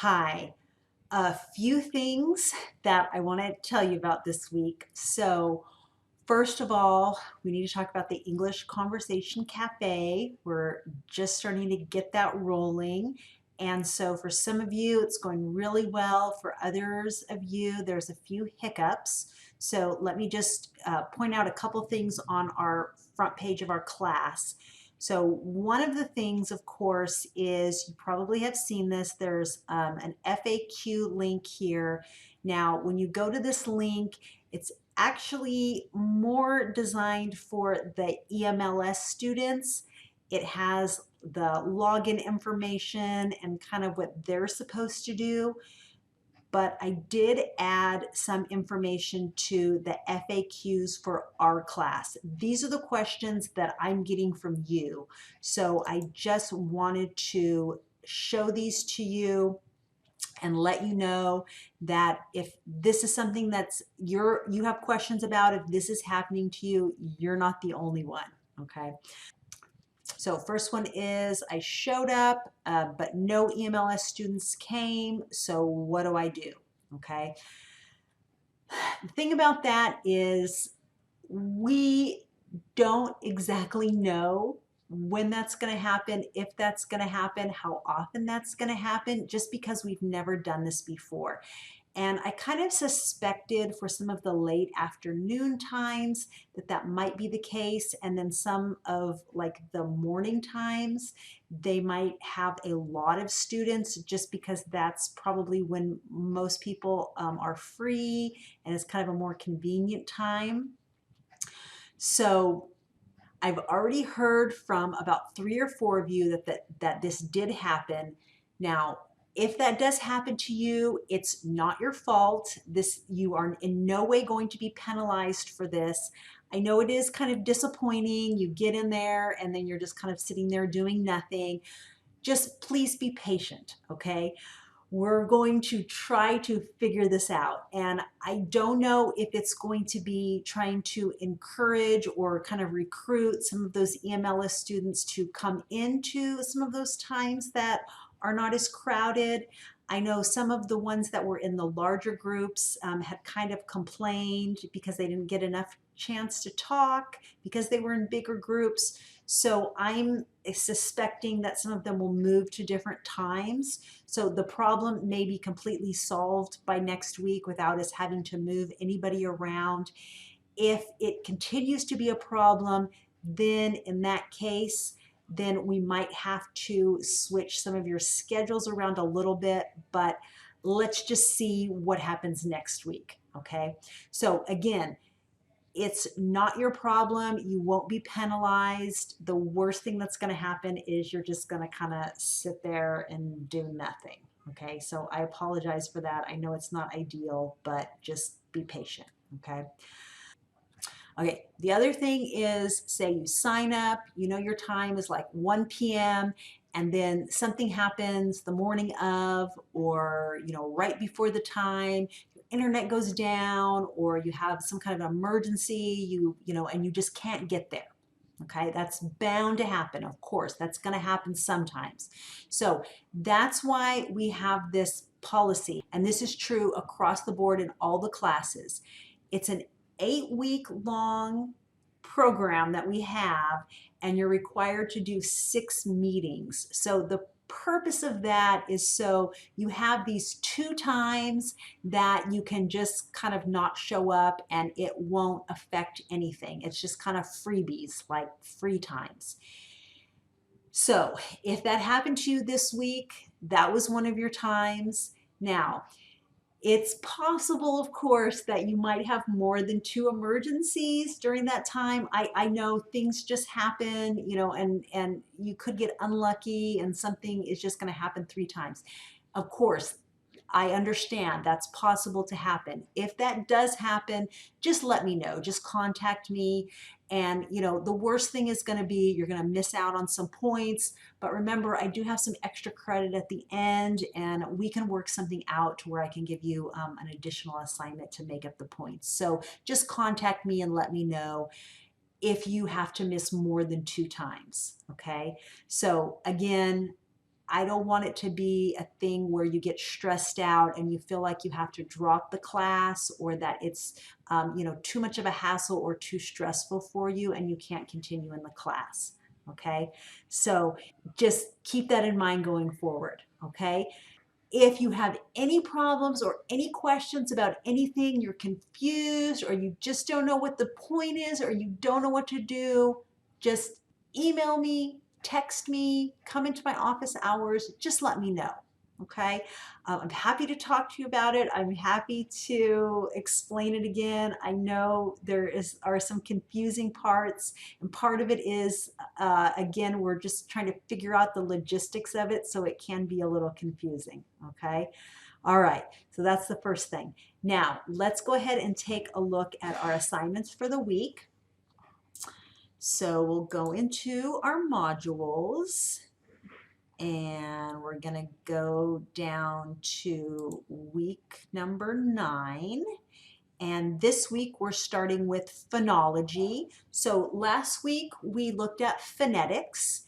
Hi, a few things that I want to tell you about this week. So, first of all, we need to talk about the English Conversation Cafe. We're just starting to get that rolling. And so, for some of you, it's going really well. For others of you, there's a few hiccups. So, let me just point out a couple things on our front page of our class. So one of the things, of course, is you probably have seen this. There's an FAQ link here. Now, when you go to this link, it's actually more designed for the EMLS students. It has the login information and kind of what they're supposed to do, but I did add some information to the FAQs for our class. These are the questions that I'm getting from you. So I just wanted to show these to you and let you know that if this is something that's you have questions about, if this is happening to you, you're not the only one, okay? So first one is I showed up, but no EMLS students came. So what do I do? Okay. The thing about that is we don't exactly know when that's going to happen, if that's going to happen, how often that's going to happen, just because we've never done this before. And I kind of suspected for some of the late afternoon times that that might be the case. And then some of like the morning times, they might have a lot of students just because that's probably when most people are free and it's kind of a more convenient time. So I've already heard from about 3 or 4 of you that this did happen. Now, if that does happen to you, it's not your fault. You are in no way going to be penalized for this. I know it is kind of disappointing. You get in there and then you're just kind of sitting there doing nothing. Just please be patient, okay? We're going to try to figure this out. And I don't know if it's going to be trying to encourage or kind of recruit some of those EMLS students to come into some of those times that are not as crowded. I know some of the ones that were in the larger groups had kind of complained because they didn't get enough chance to talk because they were in bigger groups. So I'm suspecting that some of them will move to different times. So the problem may be completely solved by next week without us having to move anybody around. If it continues to be a problem, then in that case, then we might have to switch some of your schedules around a little bit, but let's just see what happens next week, okay? So again, it's not your problem. You won't be penalized. The worst thing that's going to happen is you're just going to kind of sit there and do nothing. Okay, so I apologize for that. I know it's not ideal, but just be patient. Okay. Okay, the other thing is, say you sign up, you know your time is like 1 p.m. and then something happens the morning of, or right before the time, your internet goes down, or you have some kind of emergency, and you just can't get there. Okay, that's bound to happen. Of course, that's going to happen sometimes. So that's why we have this policy, and this is true across the board in all the classes. It's an 8-week long program that we have, and you're required to do 6 meetings. So the purpose of that is so you have these 2 times that you can just kind of not show up and it won't affect anything. It's just kind of freebies, like free times. So if that happened to you this week, that was one of your times. Now, it's possible, of course, that you might have more than 2 emergencies during that time. I know things just happen, and you could get unlucky and something is just going to happen 3 times. Of course, I understand that's possible to happen. If that does happen, just let me know. Just contact me. And the worst thing is going to be you're going to miss out on some points. But remember, I do have some extra credit at the end, and we can work something out to where I can give you an additional assignment to make up the points. So just contact me and let me know if you have to miss more than 2 times. Okay. So again, I don't want it to be a thing where you get stressed out and you feel like you have to drop the class, or that it's too much of a hassle or too stressful for you and you can't continue in the class. Okay, so just keep that in mind going forward. Okay, if you have any problems or any questions about anything, you're confused, or you just don't know what the point is, or you don't know what to do, just email me, text me, come into my office hours, just let me know. Okay, I'm happy to talk to you about it. I'm happy to explain it again. I know are some confusing parts, and part of it is, again, we're just trying to figure out the logistics of it, so it can be a little confusing. Okay, all right, so that's the first thing. Now, let's go ahead and take a look at our assignments for the week. So we'll go into our modules, and we're going to go down to week number 9. And this week we're starting with phonology. So last week we looked at phonetics,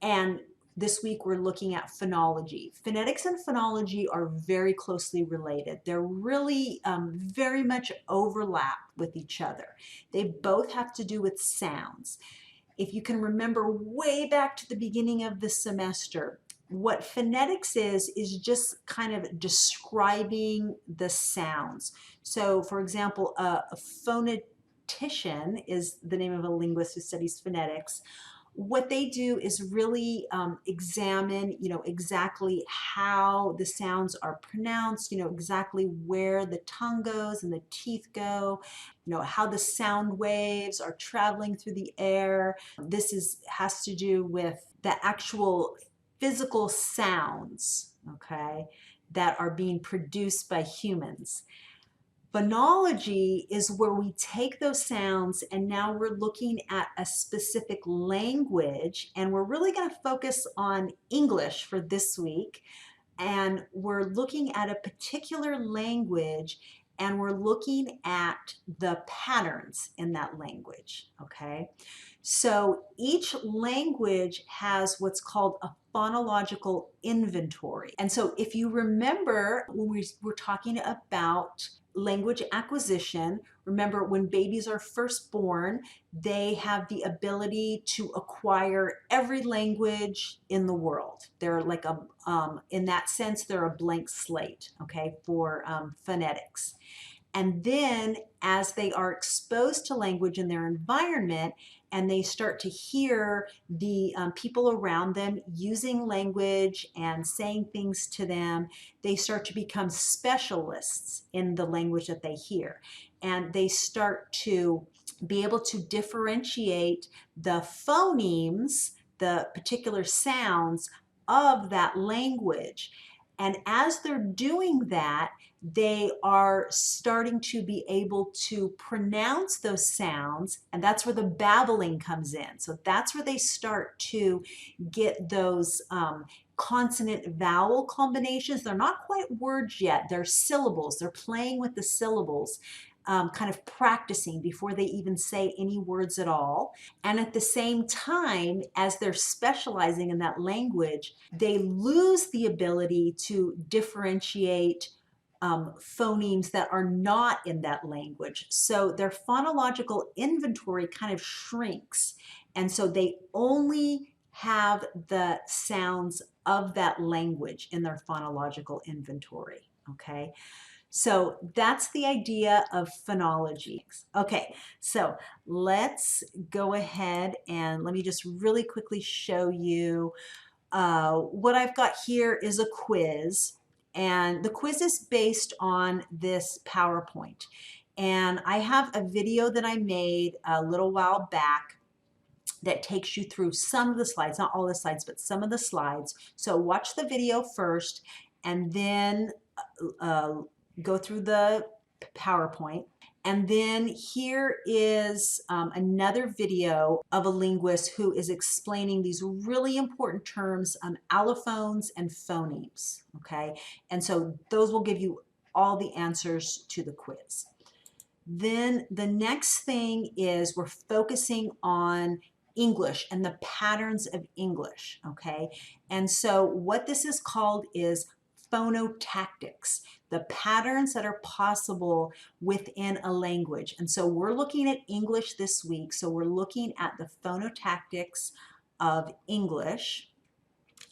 and this week we're looking at phonology. Phonetics and phonology are very closely related. They're really very much overlap with each other. They both have to do with sounds. If you can remember way back to the beginning of the semester, what phonetics is just kind of describing the sounds. So for example, a phonetician is the name of a linguist who studies phonetics. What they do is really examine, exactly how the sounds are pronounced, exactly where the tongue goes and the teeth go, how the sound waves are traveling through the air. This has to do with the actual physical sounds, okay, that are being produced by humans. Phonology is where we take those sounds and now we're looking at a specific language, and we're really going to focus on English for this week. And we're looking at a particular language, and we're looking at the patterns in that language, okay? So each language has what's called a phonological inventory. And so if you remember when we were talking about language acquisition, remember when babies are first born, they have the ability to acquire every language in the world. They're like in that sense, they're a blank slate, okay, for phonetics. And then as they are exposed to language in their environment, and they start to hear the people around them using language and saying things to them, they start to become specialists in the language that they hear. And they start to be able to differentiate the phonemes, the particular sounds of that language. And as they're doing that, they are starting to be able to pronounce those sounds, and that's where the babbling comes in. So that's where they start to get those consonant vowel combinations. They're not quite words yet, they're syllables. They're playing with the syllables, kind of practicing before they even say any words at all. And at the same time, as they're specializing in that language, they lose the ability to differentiate phonemes that are not in that language. So their phonological inventory kind of shrinks. And so they only have the sounds of that language in their phonological inventory, okay? So that's the idea of phonology. Okay, so let's go ahead and let me just really quickly show you what I've got here is a quiz, and the quiz is based on this PowerPoint. And I have a video that I made a little while back that takes you through some of the slides, not all the slides, but some of the slides. So watch the video first, and then go through the PowerPoint. And then here is another video of a linguist who is explaining these really important terms, allophones and phonemes, okay? And so those will give you all the answers to the quiz. Then the next thing is we're focusing on English and the patterns of English, okay? And so what this is called is phonotactics, the patterns that are possible within a language. And so we're looking at English this week. So we're looking at the phonotactics of English.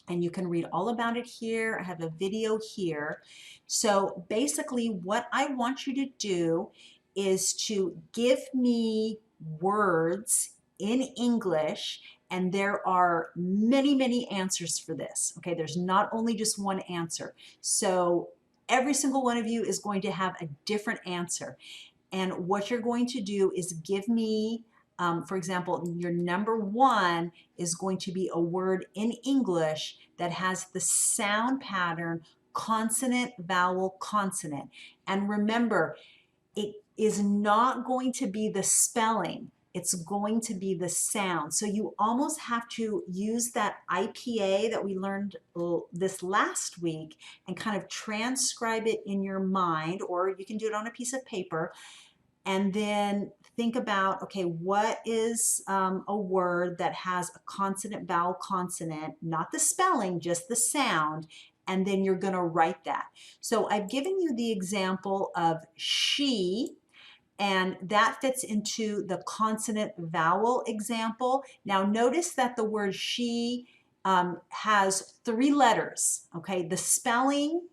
And you can read all about it here. I have a video here. So basically what I want you to do is to give me words in English, and there are many, many answers for this. Okay, there's not only just one answer. So every single one of you is going to have a different answer. And what you're going to do is give me, for example, your number one is going to be a word in English that has the sound pattern consonant, vowel, consonant. And remember, it is not going to be the spelling. It's going to be the sound. So you almost have to use that IPA that we learned this last week and kind of transcribe it in your mind, or you can do it on a piece of paper. And then think about, okay, what is a word that has a consonant, vowel, consonant, not the spelling, just the sound, and then you're gonna write that. So I've given you the example of she, and that fits into the consonant vowel example. Now notice that the word she has 3 letters, okay? The spelling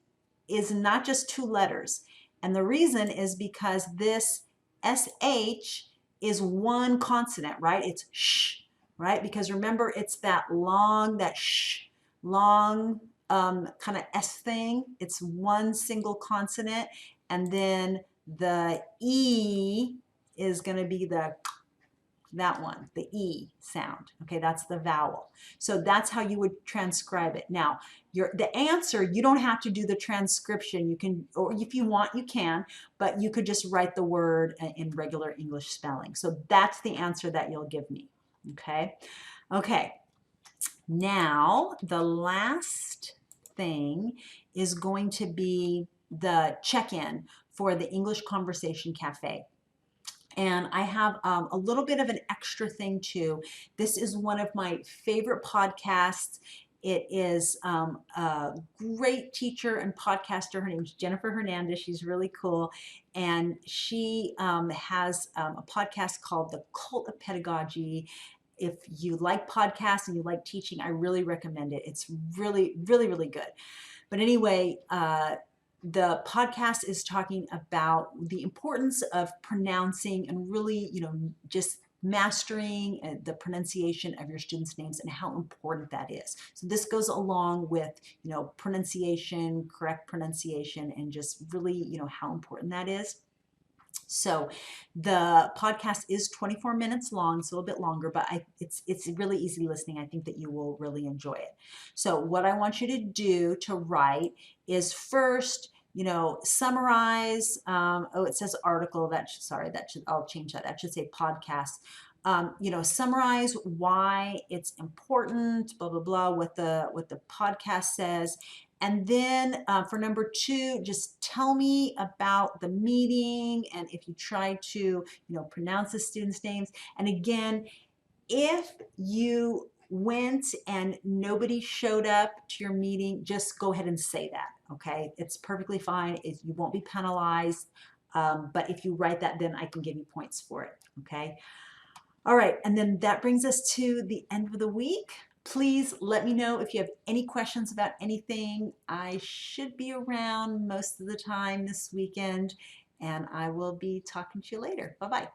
is not just 2 letters. And the reason is because this SH is one consonant, right? It's sh, right? Because remember, it's that long, that sh, long kind of S thing. It's one single consonant. And then the E is going to be that one, the E sound. Okay, that's the vowel. So that's how you would transcribe it. Now, the answer, you don't have to do the transcription. You can, or if you want, you can, but you could just write the word in regular English spelling. So that's the answer that you'll give me. Okay, okay. Now, the last thing is going to be the check-in for the English Conversation Cafe. And I have a little bit of an extra thing too. This is one of my favorite podcasts. It is a great teacher and podcaster. Her name is Jennifer Hernandez. She's really cool. And she has a podcast called The Cult of Pedagogy. If you like podcasts and you like teaching, I really recommend it. It's really, really, really good. But anyway, the podcast is talking about the importance of pronouncing and really, just mastering the pronunciation of your students' names and how important that is. So this goes along with, pronunciation, correct pronunciation, and just really, how important that is. So the podcast is 24 minutes long, so a little bit longer, but it's really easy listening. I think that you will really enjoy it. So what I want you to do to write is first, summarize. Oh, it says article. I'll change that. That should say podcast. Summarize why it's important, blah, blah, blah, what the podcast says. And then for number 2, just tell me about the meeting and if you try to, pronounce the students' names. And again, if you went and nobody showed up to your meeting, just go ahead and say that, okay? It's perfectly fine. You won't be penalized. But if you write that, then I can give you points for it, okay? All right, and then that brings us to the end of the week. Please let me know if you have any questions about anything. I should be around most of the time this weekend, and I will be talking to you later. Bye-bye.